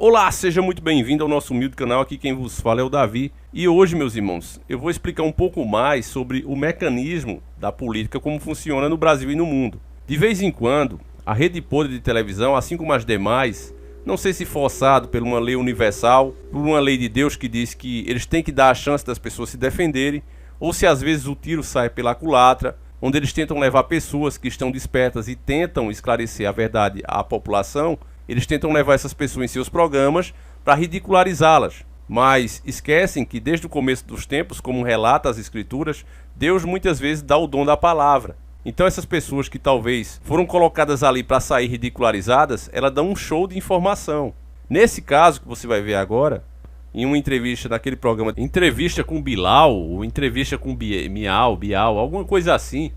Olá, seja muito bem-vindo ao nosso humilde canal. Aqui quem vos fala é o Davi. E hoje, meus irmãos, eu vou explicar um pouco mais sobre o mecanismo da política, como funciona no Brasil e no mundo. De vez em quando, a rede podre de televisão, assim como as demais, não sei se forçado por uma lei universal, por uma lei de Deus que diz que eles têm que dar a chance das pessoas se defenderem, ou se às vezes o tiro sai pela culatra, onde eles tentam levar pessoas que estão despertas e tentam esclarecer a verdade à população. Eles tentam levar essas pessoas em seus programas para ridicularizá-las, mas esquecem que desde o começo dos tempos, como relata as escrituras, Deus muitas vezes dá o dom da palavra. Então essas pessoas que talvez foram colocadas ali para sair ridicularizadas, elas dão um show de informação. Nesse caso que você vai ver agora, em uma entrevista naquele programa, entrevista com Bilal, ou entrevista com Bial, alguma coisa assim,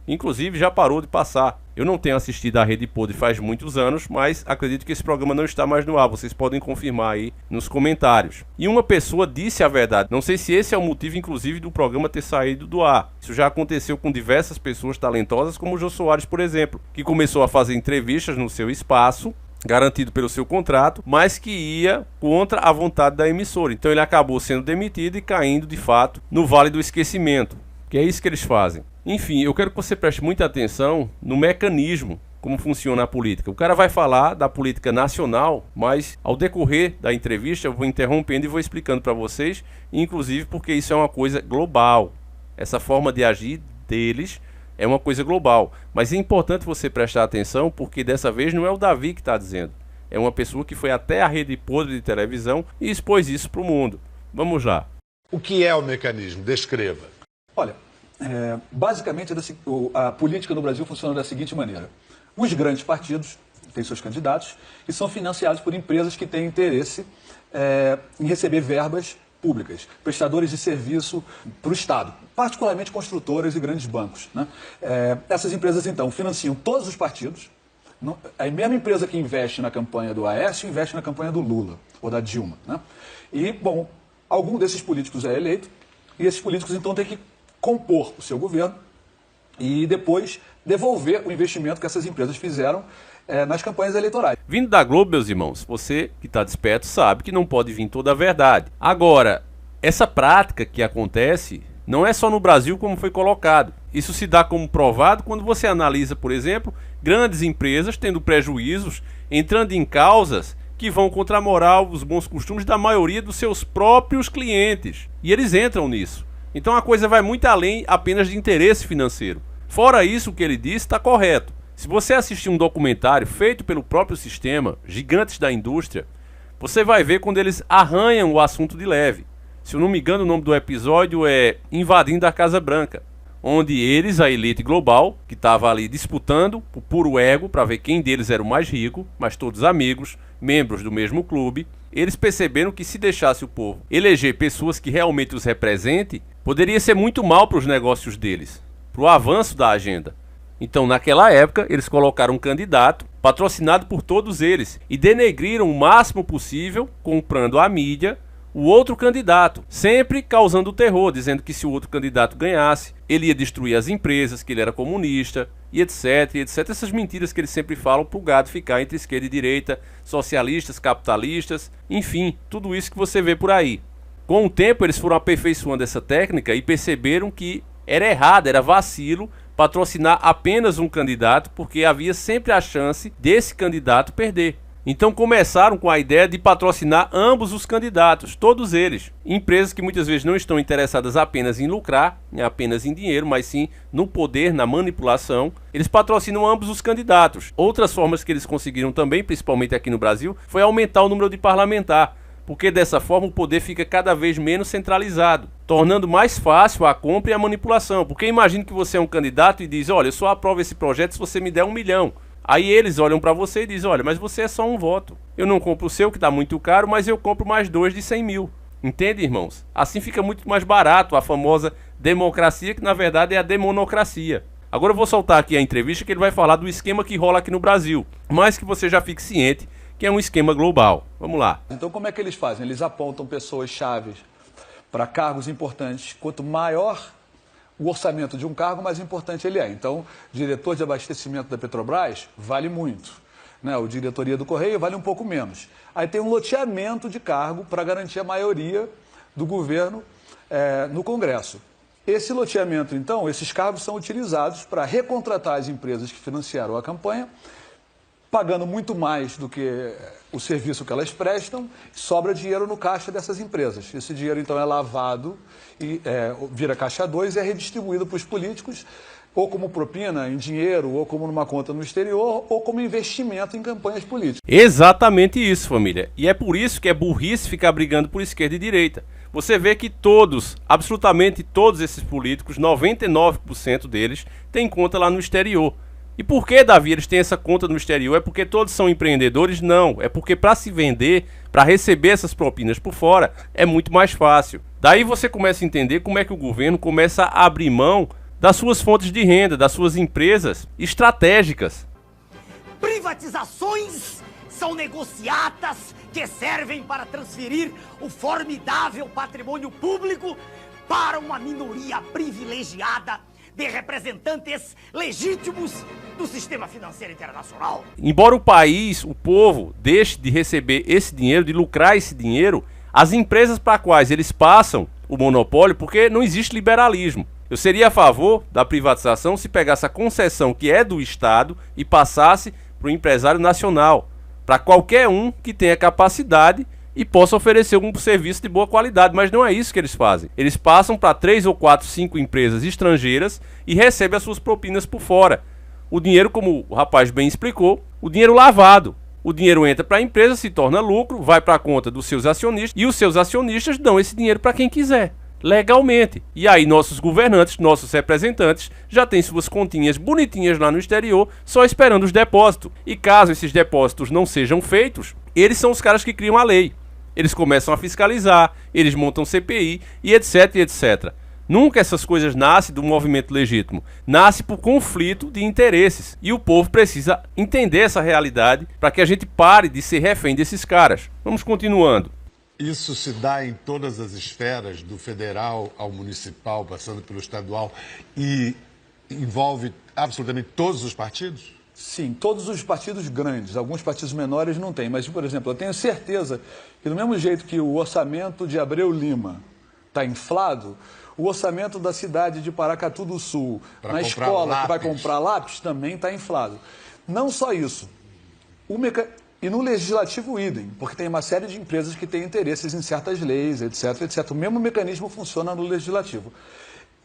inclusive já parou de passar. Eu não tenho assistido a Rede Podre faz muitos anos, mas acredito que esse programa não está mais no ar. Vocês podem confirmar aí nos comentários. E uma pessoa disse a verdade. Não sei se esse é o motivo, inclusive, do programa ter saído do ar. Isso já aconteceu com diversas pessoas talentosas, como o Jô Soares, por exemplo, que começou a fazer entrevistas no seu espaço, garantido pelo seu contrato, mas que ia contra a vontade da emissora. Então ele acabou sendo demitido e caindo, de fato, no vale do esquecimento. Que é isso que eles fazem. Enfim, eu quero que você preste muita atenção no mecanismo, como funciona a política. O cara vai falar da política nacional, mas ao decorrer da entrevista eu vou interrompendo e vou explicando para vocês, inclusive porque isso é uma coisa global. Essa forma de agir deles é uma coisa global. Mas é importante você prestar atenção, porque dessa vez não é o Davi que está dizendo. É uma pessoa que foi até a rede podre de televisão e expôs isso para o mundo. Vamos lá. O que é o mecanismo? Descreva. Olha, basicamente a política no Brasil funciona da seguinte maneira. Os grandes partidos têm seus candidatos e são financiados por empresas que têm interesse em receber verbas públicas, prestadores de serviço para o Estado, particularmente construtoras e grandes bancos, né? Essas empresas, então, financiam todos os partidos. A mesma empresa que investe na campanha do Aécio investe na campanha do Lula ou da Dilma, né? E, bom, algum desses políticos é eleito e esses políticos, então, têm que compor o seu governo e depois devolver o investimento que essas empresas fizeram nas campanhas eleitorais. Vindo da Globo, meus irmãos, você que está desperto sabe que não pode vir toda a verdade. Agora, essa prática que acontece não é só no Brasil como foi colocado. Isso se dá como provado quando você analisa, por exemplo, grandes empresas tendo prejuízos, entrando em causas que vão contra a moral, os bons costumes da maioria dos seus próprios clientes. E eles entram nisso. Então a coisa vai muito além apenas de interesse financeiro. Fora isso, o que ele disse está correto. Se você assistir um documentário feito pelo próprio sistema, gigantes da indústria, você vai ver quando eles arranham o assunto de leve. Se eu não me engano, o nome do episódio é Invadindo a Casa Branca, onde eles, a elite global, que estava ali disputando o puro ego para ver quem deles era o mais rico, mas todos amigos, membros do mesmo clube, eles perceberam que se deixasse o povo eleger pessoas que realmente os representem, poderia ser muito mal para os negócios deles, para o avanço da agenda. Então, naquela época, eles colocaram um candidato patrocinado por todos eles e denegriram o máximo possível, comprando a mídia, o outro candidato, sempre causando terror, dizendo que se o outro candidato ganhasse, ele ia destruir as empresas, que ele era comunista, e etc, etc. Essas mentiras que eles sempre falam para o gado ficar entre esquerda e direita, socialistas, capitalistas, enfim, tudo isso que você vê por aí. Com o tempo, eles foram aperfeiçoando essa técnica e perceberam que era errado, era vacilo patrocinar apenas um candidato, porque havia sempre a chance desse candidato perder. Então começaram com a ideia de patrocinar ambos os candidatos, todos eles. Empresas que muitas vezes não estão interessadas apenas em lucrar, apenas em dinheiro, mas sim no poder, na manipulação. Eles patrocinam ambos os candidatos. Outras formas que eles conseguiram também, principalmente aqui no Brasil, foi aumentar o número de parlamentar, porque dessa forma o poder fica cada vez menos centralizado, tornando mais fácil a compra e a manipulação. Porque imagine que você é um candidato e diz, olha, eu só aprovo esse projeto se você me der 1 milhão. Aí eles olham para você e dizem, olha, mas você é só um voto. Eu não compro o seu, que está muito caro, mas eu compro mais 2 de 100 mil. Entende, irmãos? Assim fica muito mais barato a famosa democracia, que na verdade é a demonocracia. Agora eu vou soltar aqui a entrevista que ele vai falar do esquema que rola aqui no Brasil, mas que você já fique ciente que é um esquema global. Vamos lá. Então como é que eles fazem? Eles apontam pessoas chaves para cargos importantes. Quanto maior o orçamento de um cargo, mais importante ele é. Então, diretor de abastecimento da Petrobras vale muito, né? O diretoria do Correio vale um pouco menos. Aí tem um loteamento de cargo para garantir a maioria do governo no Congresso. Esse loteamento, então, esses cargos são utilizados para recontratar as empresas que financiaram a campanha, pagando muito mais do que o serviço que elas prestam, sobra dinheiro no caixa dessas empresas. Esse dinheiro, então, é lavado e vira caixa 2 e é redistribuído para os políticos, ou como propina em dinheiro, ou como numa conta no exterior, ou como investimento em campanhas políticas. Exatamente isso, família. E é por isso que é burrice ficar brigando por esquerda e direita. Você vê que todos, absolutamente todos esses políticos, 99% deles, têm conta lá no exterior. E por que, Davi, eles têm essa conta no exterior? É porque todos são empreendedores? Não. É porque para se vender, para receber essas propinas por fora, é muito mais fácil. Daí você começa a entender como é que o governo começa a abrir mão das suas fontes de renda, das suas empresas estratégicas. Privatizações são negociatas que servem para transferir o formidável patrimônio público para uma minoria privilegiada de representantes legítimos do sistema financeiro internacional. Embora o país, o povo, deixe de receber esse dinheiro, de lucrar esse dinheiro, as empresas para quais eles passam o monopólio, porque não existe liberalismo. Eu seria a favor da privatização se pegasse a concessão que é do Estado e passasse para o empresário nacional, para qualquer um que tenha capacidade e possa oferecer algum serviço de boa qualidade, mas não é isso que eles fazem. Eles passam para 3 ou 4, 5 empresas estrangeiras e recebem as suas propinas por fora. O dinheiro, como o rapaz bem explicou, o dinheiro lavado. O dinheiro entra para a empresa, se torna lucro, vai para a conta dos seus acionistas e os seus acionistas dão esse dinheiro para quem quiser, legalmente. E aí nossos governantes, nossos representantes já têm suas continhas bonitinhas lá no exterior, só esperando os depósitos. E caso esses depósitos não sejam feitos, eles são os caras que criam a lei. Eles começam a fiscalizar, eles montam CPI e etc, etc. Nunca essas coisas nascem do movimento legítimo. Nasce por conflito de interesses. E o povo precisa entender essa realidade para que a gente pare de ser refém desses caras. Vamos continuando. Isso se dá em todas as esferas, do federal ao municipal, passando pelo estadual, e envolve absolutamente todos os partidos? Sim, todos os partidos grandes. Alguns partidos menores não têm. Mas, por exemplo, eu tenho certeza que do mesmo jeito que o orçamento de Abreu Lima está inflado, o orçamento da cidade de Paracatu do Sul, na escola que vai comprar lápis, também está inflado. Não só isso. E no legislativo, idem, porque tem uma série de empresas que têm interesses em certas leis, etc, etc. O mesmo mecanismo funciona no legislativo.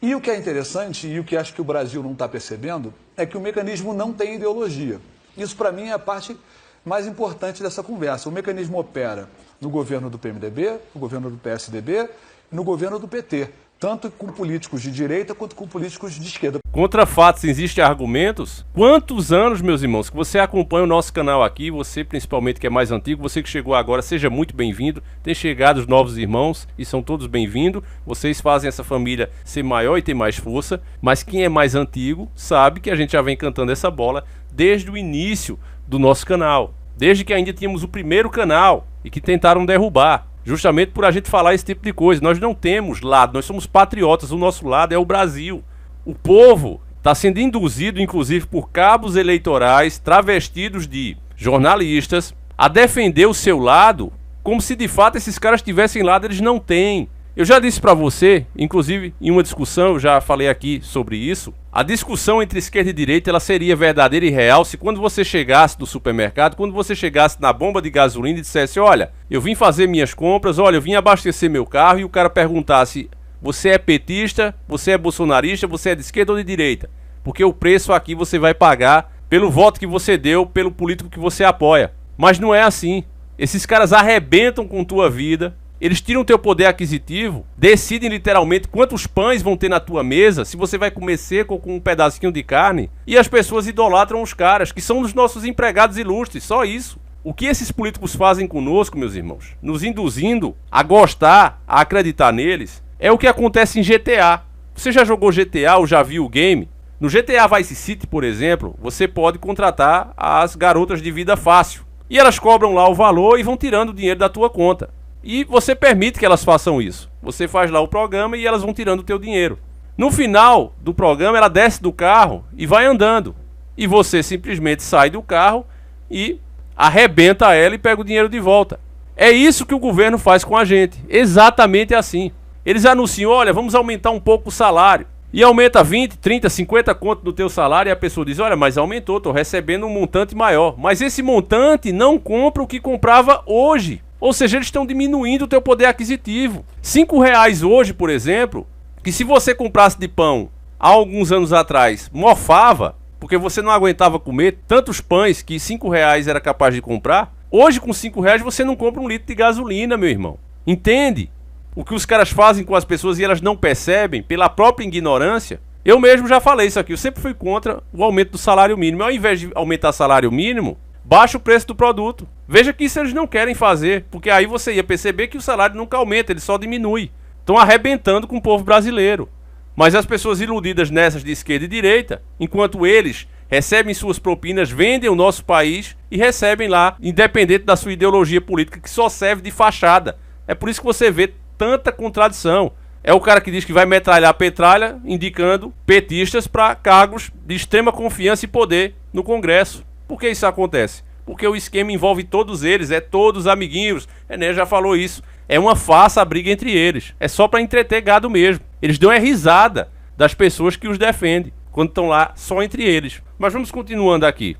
E o que é interessante, e o que acho que o Brasil não está percebendo, é que o mecanismo não tem ideologia. Isso, para mim, é a parte mais importante dessa conversa. O mecanismo opera no governo do PMDB, no governo do PSDB e no governo do PT. Tanto com políticos de direita quanto com políticos de esquerda. Contra fatos existem argumentos? Quantos anos, meus irmãos, que você acompanha o nosso canal aqui, você principalmente que é mais antigo, você que chegou agora, seja muito bem-vindo. Tem chegado os novos irmãos e são todos bem-vindos. Vocês fazem essa família ser maior e ter mais força, mas quem é mais antigo sabe que a gente já vem cantando essa bola desde o início do nosso canal. Desde que ainda tínhamos o primeiro canal e que tentaram derrubar. Justamente por a gente falar esse tipo de coisa. Nós não temos lado, nós somos patriotas, o nosso lado é o Brasil. O povo está sendo induzido, inclusive por cabos eleitorais travestidos de jornalistas, a defender o seu lado, como se de fato esses caras tivessem lado, eles não têm. Eu já disse para você, inclusive em uma discussão, eu já falei aqui sobre isso, a discussão entre esquerda e direita ela seria verdadeira e real se quando você chegasse no supermercado, quando você chegasse na bomba de gasolina e dissesse, olha, eu vim fazer minhas compras, olha, eu vim abastecer meu carro, e o cara perguntasse, você é petista, você é bolsonarista, você é de esquerda ou de direita? Porque o preço aqui você vai pagar pelo voto que você deu, pelo político que você apoia. Mas não é assim. Esses caras arrebentam com tua vida. Eles tiram teu poder aquisitivo, decidem literalmente quantos pães vão ter na tua mesa, se você vai comer seco ou com um pedacinho de carne, e as pessoas idolatram os caras, que são os nossos empregados ilustres, só isso. O que esses políticos fazem conosco, meus irmãos, nos induzindo a gostar, a acreditar neles, é o que acontece em GTA. Você já jogou GTA ou já viu o game? No GTA Vice City, por exemplo, você pode contratar as garotas de vida fácil, e elas cobram lá o valor e vão tirando o dinheiro da tua conta. E você permite que elas façam isso. Você faz lá o programa e elas vão tirando o teu dinheiro. No final do programa, ela desce do carro e vai andando. E você simplesmente sai do carro e arrebenta ela e pega o dinheiro de volta. É isso que o governo faz com a gente. Exatamente assim. Eles anunciam, olha, vamos aumentar um pouco o salário. E aumenta 20, 30, 50 conto do teu salário e a pessoa diz, olha, mas aumentou, estou recebendo um montante maior. Mas esse montante não compra o que comprava hoje. Ou seja, eles estão diminuindo o teu poder aquisitivo. R$5 hoje, por exemplo, que se você comprasse de pão há alguns anos atrás, mofava, porque você não aguentava comer tantos pães que R$5 era capaz de comprar, hoje com R$5 você não compra 1 litro de gasolina, meu irmão. Entende? O que os caras fazem com as pessoas e elas não percebem pela própria ignorância. Eu mesmo já falei isso aqui, eu sempre fui contra o aumento do salário mínimo. Ao invés de aumentar o salário mínimo, baixa o preço do produto. Veja que isso eles não querem fazer, porque aí você ia perceber que o salário nunca aumenta, ele só diminui. Estão arrebentando com o povo brasileiro. Mas as pessoas iludidas nessas de esquerda e direita, enquanto eles recebem suas propinas, vendem o nosso país e recebem lá, independente da sua ideologia política, que só serve de fachada. É por isso que você vê tanta contradição. É o cara que diz que vai metralhar a petralha, indicando petistas para cargos de extrema confiança e poder no Congresso. Por que isso acontece? Porque o esquema envolve todos eles, é todos amiguinhos. Ené já falou isso. É uma farsa a briga entre eles. É só para entreter gado mesmo. Eles dão a risada das pessoas que os defendem, quando estão lá só entre eles. Mas vamos continuando aqui.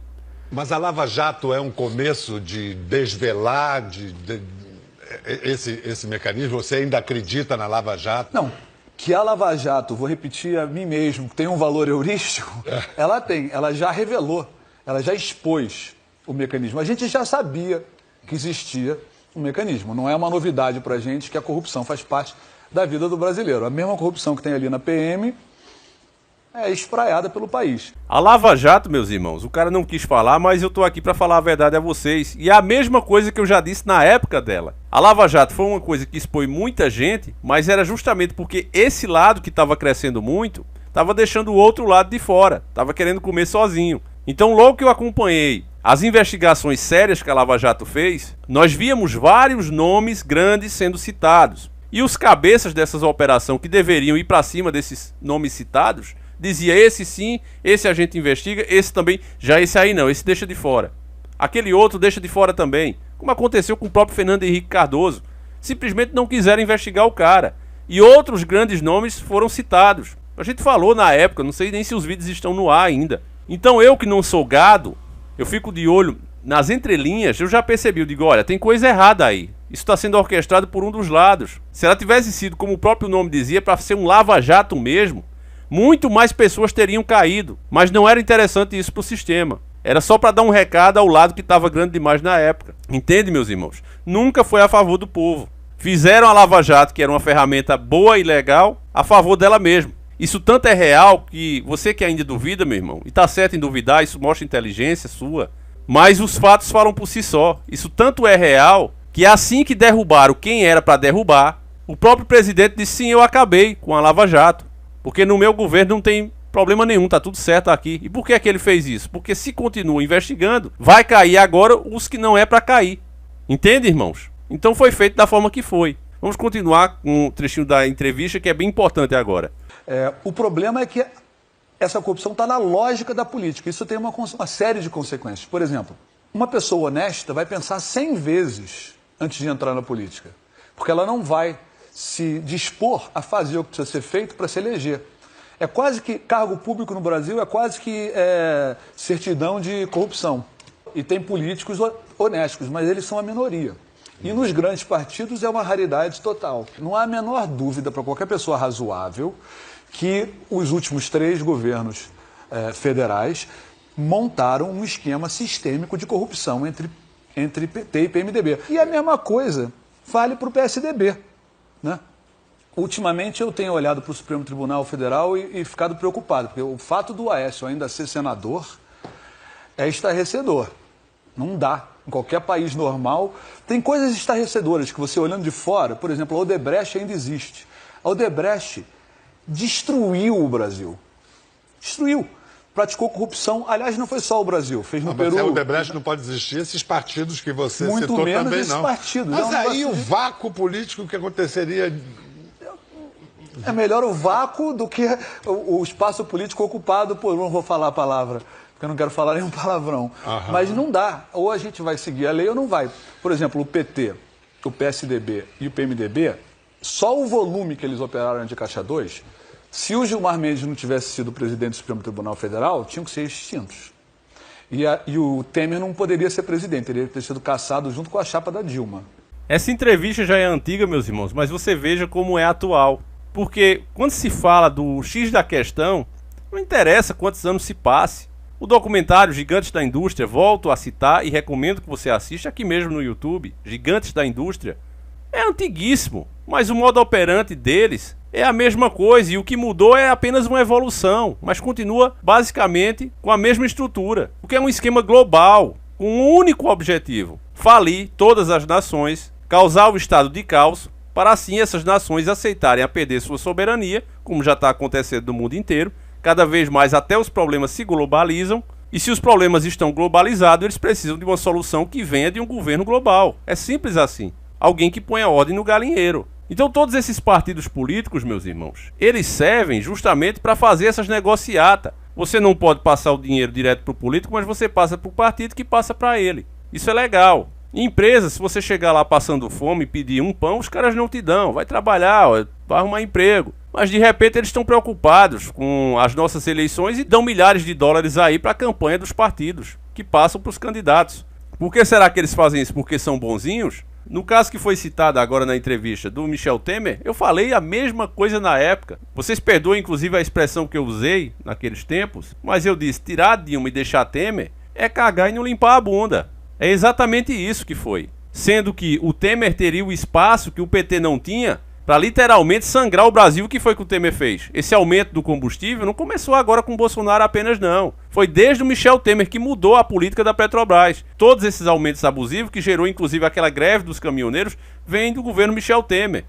Mas a Lava Jato é um começo de desvelar esse mecanismo? Você ainda acredita na Lava Jato? Não. Que a Lava Jato, vou repetir a mim mesmo, tem um valor heurístico, ela tem. Ela já revelou, ela já expôs o mecanismo. A gente já sabia que existia um mecanismo. Não é uma novidade para a gente que a corrupção faz parte da vida do brasileiro. A mesma corrupção que tem ali na PM é espraiada pelo país. A Lava Jato, meus irmãos, o cara não quis falar, mas eu tô aqui para falar a verdade a vocês. E é a mesma coisa que eu já disse na época dela. A Lava Jato foi uma coisa que expôs muita gente, mas era justamente porque esse lado que estava crescendo muito, estava deixando o outro lado de fora, estava querendo comer sozinho. Então, logo que eu acompanhei as investigações sérias que a Lava Jato fez, nós víamos vários nomes grandes sendo citados. E os cabeças dessas operações que deveriam ir para cima desses nomes citados, dizia esse sim, esse a gente investiga, esse também, já esse aí não, esse deixa de fora. Aquele outro deixa de fora também, como aconteceu com o próprio Fernando Henrique Cardoso. Simplesmente não quiseram investigar o cara. E outros grandes nomes foram citados. A gente falou na época, não sei nem se os vídeos estão no ar ainda. Então eu que não sou gado, eu fico de olho nas entrelinhas, eu já percebi, eu digo, olha, tem coisa errada aí. Isso está sendo orquestrado por um dos lados. Se ela tivesse sido, como o próprio nome dizia, para ser um lava-jato mesmo, muito mais pessoas teriam caído. Mas não era interessante isso para o sistema. Era só para dar um recado ao lado que estava grande demais na época. Entende, meus irmãos? Nunca foi a favor do povo. Fizeram a Lava Jato, que era uma ferramenta boa e legal, a favor dela mesmo. Isso tanto é real que você que ainda duvida, meu irmão, e está certo em duvidar, isso mostra inteligência sua, mas os fatos falam por si só. Isso tanto é real que assim que derrubaram quem era para derrubar, o próprio presidente disse, sim, eu acabei com a Lava Jato, porque no meu governo não tem problema nenhum, tá tudo certo aqui. E por que é que ele fez isso? Porque se continua investigando, vai cair agora os que não é para cair. Entende, irmãos? Então foi feito da forma que foi. Vamos continuar com um trechinho da entrevista que é bem importante agora. O problema é que essa corrupção está na lógica da política. Isso tem uma série de consequências. Por exemplo, uma pessoa honesta vai pensar 100 vezes antes de entrar na política. Porque ela não vai se dispor a fazer o que precisa ser feito para se eleger. É quase que, cargo público no Brasil é quase que certidão de corrupção. E tem políticos honestos, mas eles são a minoria. E nos grandes partidos é uma raridade total. Não há a menor dúvida para qualquer pessoa razoável que os últimos 3 governos federais montaram um esquema sistêmico de corrupção entre PT e PMDB. E a mesma coisa vale para o PSDB, né? Ultimamente eu tenho olhado para o Supremo Tribunal Federal e ficado preocupado, porque o fato do Aécio ainda ser senador é estarrecedor. Não dá. Em qualquer país normal, tem coisas estarrecedoras que você olhando de fora, por exemplo, a Odebrecht ainda existe. A Odebrecht destruiu o Brasil. Destruiu. Praticou corrupção. Aliás, não foi só o Brasil. Fez no Peru. Mas a Odebrecht não pode existir, esses partidos que você muito citou menos também esses não. Partidos. Mas aí o vácuo político que aconteceria... É melhor o vácuo do que o espaço político ocupado por, não vou falar a palavra, porque eu não quero falar nenhum palavrão. Mas não dá. Ou a gente vai seguir a lei ou não vai. Por exemplo, o PT, o PSDB e o PMDB, só o volume que eles operaram de Caixa 2, se o Gilmar Mendes não tivesse sido presidente do Supremo Tribunal Federal, tinham que ser extintos. E o Temer não poderia ser presidente, teria que ter sido cassado junto com a chapa da Dilma. Essa entrevista já é antiga, meus irmãos, mas você veja como é atual. Porque quando se fala do X da questão, não interessa quantos anos se passe. O documentário Gigantes da Indústria, volto a citar e recomendo que você assista aqui mesmo no YouTube, Gigantes da Indústria, é antiguíssimo, mas o modo operante deles é a mesma coisa e o que mudou é apenas uma evolução, mas continua basicamente com a mesma estrutura, porque é um esquema global, com um único objetivo: falir todas as nações, causar o estado de caos, para assim essas nações aceitarem a perder sua soberania, como já está acontecendo no mundo inteiro. Cada vez mais até os problemas se globalizam, e se os problemas estão globalizados, eles precisam de uma solução que venha de um governo global. É simples assim. Alguém que ponha ordem no galinheiro. Então todos esses partidos políticos, meus irmãos, eles servem justamente para fazer essas negociatas. Você não pode passar o dinheiro direto para o político, mas você passa para o partido que passa para ele. Isso é legal. Em empresa, se você chegar lá passando fome e pedir um pão, os caras não te dão. Vai trabalhar, vai arrumar emprego. Mas de repente eles estão preocupados com as nossas eleições e dão milhares de dólares aí para a campanha dos partidos que passam para os candidatos. Por que será que eles fazem isso? Porque são bonzinhos? No caso que foi citado agora na entrevista do Michel Temer, eu falei a mesma coisa na época. Vocês perdoem inclusive a expressão que eu usei naqueles tempos, mas eu disse: tirar Dilma e deixar Temer é cagar e não limpar a bunda. É exatamente isso que foi. Sendo que o Temer teria o espaço que o PT não tinha para literalmente sangrar o Brasil. O que foi que o Temer fez? Esse aumento do combustível não começou agora com o Bolsonaro apenas, não. Foi desde o Michel Temer que mudou a política da Petrobras. Todos esses aumentos abusivos, que gerou inclusive aquela greve dos caminhoneiros, vêm do governo Michel Temer.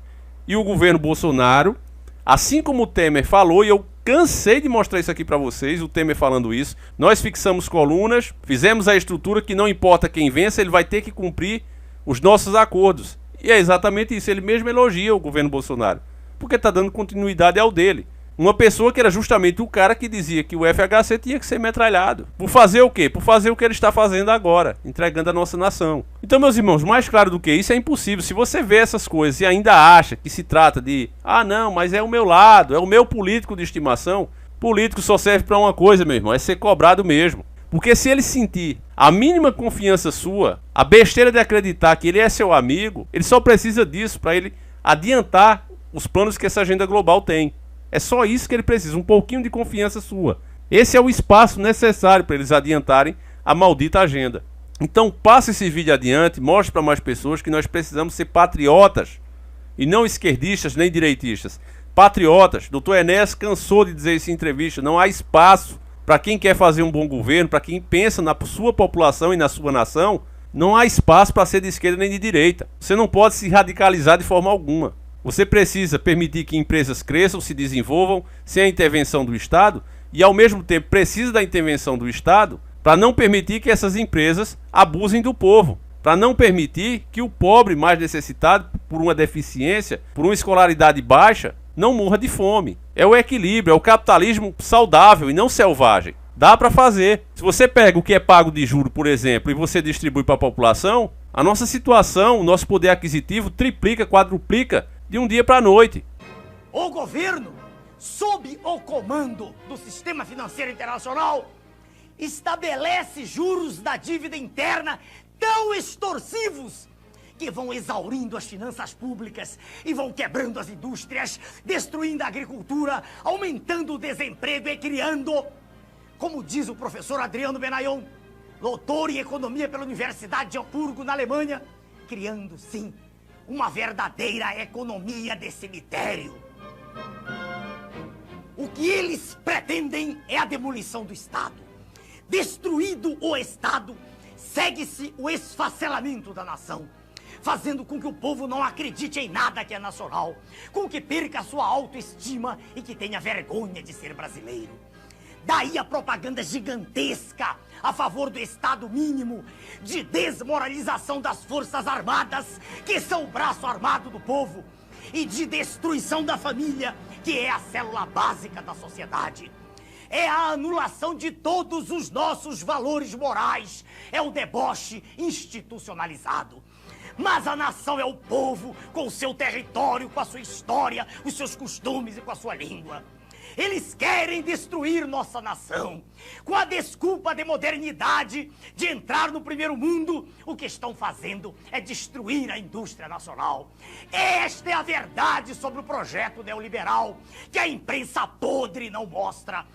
E o governo Bolsonaro, assim como o Temer falou, e eu cansei de mostrar isso aqui para vocês, o Temer falando isso, nós fixamos colunas, fizemos a estrutura que não importa quem vença, ele vai ter que cumprir os nossos acordos. E é exatamente isso, ele mesmo elogia o governo Bolsonaro, porque está dando continuidade ao dele. Uma pessoa que era justamente o cara que dizia que o FHC tinha que ser metralhado. Por fazer o quê? Por fazer o que ele está fazendo agora, entregando a nossa nação. Então, meus irmãos, mais claro do que isso é impossível. Se você vê essas coisas e ainda acha que se trata de não, mas é o meu lado, é o meu político de estimação, político só serve para uma coisa, meu irmão, é ser cobrado mesmo. Porque se ele sentir a mínima confiança sua, a besteira de acreditar que ele é seu amigo, ele só precisa disso para ele adiantar os planos que essa agenda global tem. É só isso que ele precisa, um pouquinho de confiança sua. Esse é o espaço necessário para eles adiantarem a maldita agenda. Então passe esse vídeo adiante, mostre para mais pessoas que nós precisamos ser patriotas, e não esquerdistas nem direitistas. Patriotas. Dr. Enéas cansou de dizer isso em entrevista, não há espaço para quem quer fazer um bom governo, para quem pensa na sua população e na sua nação, não há espaço para ser de esquerda nem de direita. Você não pode se radicalizar de forma alguma. Você precisa permitir que empresas cresçam, se desenvolvam, sem a intervenção do Estado, e ao mesmo tempo precisa da intervenção do Estado para não permitir que essas empresas abusem do povo, para não permitir que o pobre mais necessitado, por uma deficiência, por uma escolaridade baixa, não morra de fome. É o equilíbrio, é o capitalismo saudável e não selvagem. Dá para fazer. Se você pega o que é pago de juro, por exemplo, e você distribui para a população, a nossa situação, o nosso poder aquisitivo triplica, quadruplica de um dia para a noite. O governo, sob o comando do sistema financeiro internacional, estabelece juros da dívida interna tão extorsivos que vão exaurindo as finanças públicas e vão quebrando as indústrias, destruindo a agricultura, aumentando o desemprego e criando, como diz o professor Adriano Benayon, doutor em economia pela Universidade de Hamburgo, na Alemanha, criando, sim, uma verdadeira economia de cemitério. O que eles pretendem é a demolição do Estado. Destruído o Estado, segue-se o esfacelamento da nação, fazendo com que o povo não acredite em nada que é nacional, com que perca a sua autoestima e que tenha vergonha de ser brasileiro. Daí a propaganda gigantesca a favor do Estado mínimo, de desmoralização das Forças Armadas, que são o braço armado do povo, e de destruição da família, que é a célula básica da sociedade. é a anulação de todos os nossos valores morais, é o deboche institucionalizado. Mas a nação é o povo, com o seu território, com a sua história, os seus costumes e com a sua língua. Eles querem destruir nossa nação. Com a desculpa de modernidade, de entrar no primeiro mundo, o que estão fazendo é destruir a indústria nacional. Esta é a verdade sobre o projeto neoliberal, que a imprensa podre não mostra.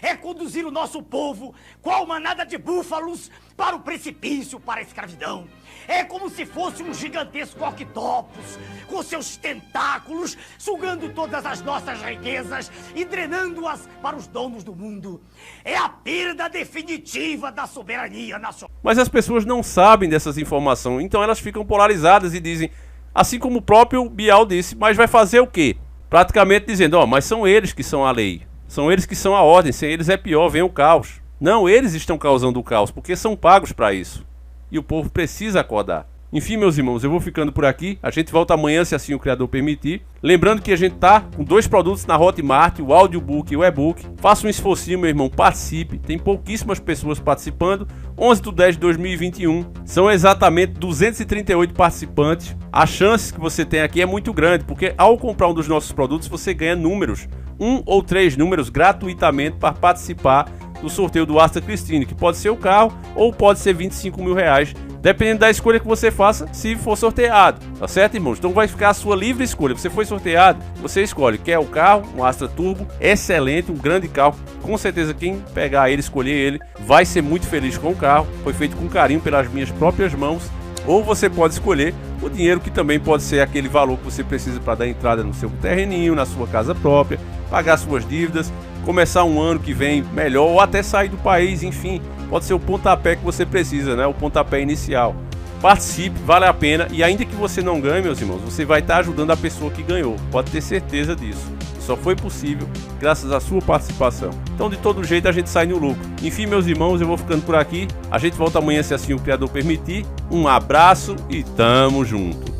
É conduzir o nosso povo, qual manada de búfalos, para o precipício, para a escravidão. É como se fosse um gigantesco octopus, com seus tentáculos, sugando todas as nossas riquezas e drenando-as para os donos do mundo. É a perda definitiva da soberania nacional. Mas as pessoas não sabem dessas informações, então elas ficam polarizadas e dizem, assim como o próprio Bial disse, mas vai fazer o quê? Praticamente dizendo, ó, mas são eles que são a lei. São eles que são a ordem, sem eles é pior, vem o caos. Não, eles estão causando o caos, porque são pagos para isso. E o povo precisa acordar. Enfim, meus irmãos, eu vou ficando por aqui. A gente volta amanhã, se assim o Criador permitir. Lembrando que a gente tá com 2 produtos na Hotmart, o audiobook e o e-book. Faça um esforcinho, meu irmão, participe. Tem pouquíssimas pessoas participando. 11/10/2021. São exatamente 238 participantes. A chance que você tem aqui é muito grande, porque ao comprar um dos nossos produtos, você ganha números. 1 ou 3 números gratuitamente para participar do sorteio do Astra Christine, que pode ser o carro ou pode ser 25 mil reais, dependendo da escolha que você faça, se for sorteado, tá certo, irmãos? Então vai ficar a sua livre escolha. Você foi sorteado, você escolhe, quer o carro, um Astra Turbo, excelente, um grande carro, com certeza quem pegar ele, escolher ele, vai ser muito feliz com o carro, foi feito com carinho pelas minhas próprias mãos. Ou você pode escolher o dinheiro, que também pode ser aquele valor que você precisa para dar entrada no seu terreninho, na sua casa própria, pagar suas dívidas, começar um ano que vem melhor ou até sair do país, enfim. Pode ser o pontapé que você precisa, né? O pontapé inicial. Participe, vale a pena, e ainda que você não ganhe, meus irmãos, você vai estar ajudando a pessoa que ganhou. Pode ter certeza disso. Só foi possível graças à sua participação. Então, de todo jeito, a gente sai no lucro. Enfim, meus irmãos, eu vou ficando por aqui. A gente volta amanhã, se assim o Criador permitir. Um abraço e tamo junto.